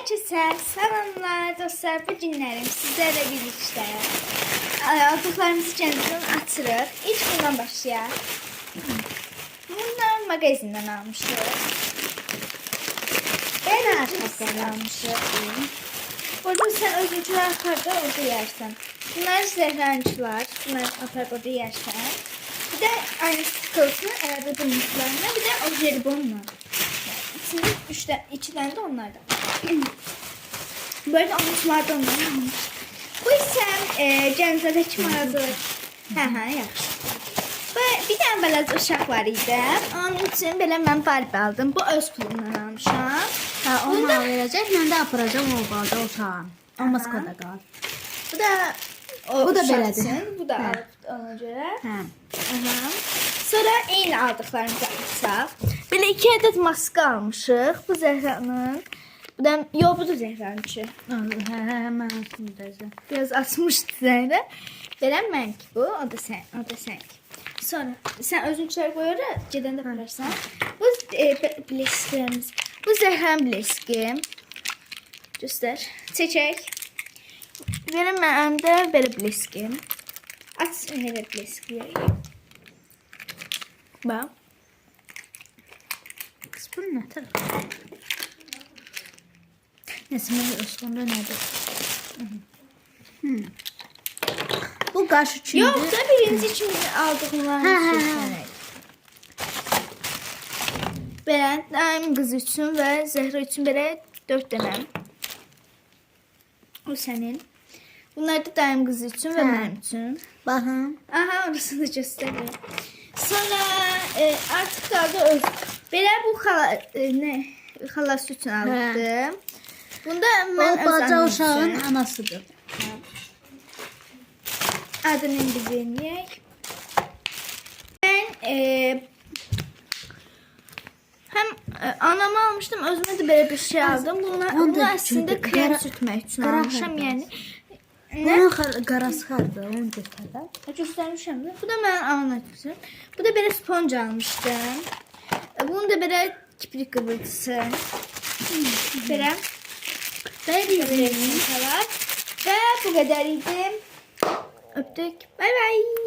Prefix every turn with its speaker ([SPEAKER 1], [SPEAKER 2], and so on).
[SPEAKER 1] Herkese selamlar dostlar. Bu günlerim sizlerle birlikte aldıklarımızı kendimizden açırıq. İlk bundan başlayaq. Bunlar magazindən almışıq. Ben arkasından almışıq. Burada sen özüncülər aparda orada yersən. Bunlar zəhrançılar. Bunlar apar orada yersən. Bir de aynı sıkılsın arada durmuşlarına. Bir de o jelibonla. İçinde iki tane de onlardan. Böyle omuzlardan onlardan almış. Bu ise Cəmzədəki mağazalar. Yaxşı. Bir tane belə uşaq var idi. Onun için belə mən Barbie aldım. Bu öz pulumdan almışam.
[SPEAKER 2] Onu verəcək, mən də aparacağım o qaldı uşağın. O Moskvada qal.
[SPEAKER 1] Bu da
[SPEAKER 2] Bu da
[SPEAKER 1] uşaq
[SPEAKER 2] belədir.
[SPEAKER 1] üçün. Bu da alıb ona görə.
[SPEAKER 2] Hə.
[SPEAKER 1] Sonra eyni aldıqlarımızı alsaq. Belə 2 ədəd maska almışıq. Bu Zəhranın. Bu da yox, bu da Zəhrançı.
[SPEAKER 2] Mən açmışdım.
[SPEAKER 1] Biraz açmışdı Zəhra. Belə mənki bu, o da sənki. Sonra sən özünçülər qoyaraq gedəndə apararsan. Bu bilesklərimiz. Bu Zəhran bileski. Göstər. Çəkək. Verin mənim də belə bileskim. Aç elə bileski. Bax.
[SPEAKER 2] Qız bu nədir? Nəsə, mən sonra nədir? Bu qaş üçündür.
[SPEAKER 1] Yox da birinci kimi aldığımlarını söyləyək. Belə daim qız üçün və Zəhra üçün belə 4 dənə. O sənin. Bunlar da daim qız üçün və mənim üçün.
[SPEAKER 2] Baxın.
[SPEAKER 1] Aha, orasını göstərir. Sonra artıq qaldı öz. Belə bu xalası üçün aldım. Bunda mən
[SPEAKER 2] O
[SPEAKER 1] öz
[SPEAKER 2] balaca
[SPEAKER 1] anam
[SPEAKER 2] uşağın
[SPEAKER 1] üçün.
[SPEAKER 2] anasıdır.
[SPEAKER 1] Adını indi verməyək. Mən həm anama almışdım, özümə də belə bir şey aldım. Bunu əslində krem sürtmək üçün almışam. Yəni
[SPEAKER 2] Bunun qarası hardır, onu göstərlər.
[SPEAKER 1] göstərmişəm də. Bu da mənim anam üçün. Bu da belə sponj almışdım. Bunun da belə kiprik qıvırtısı. Belə. Belə var. Və bu qədər idi. Öpdük. Bay bay.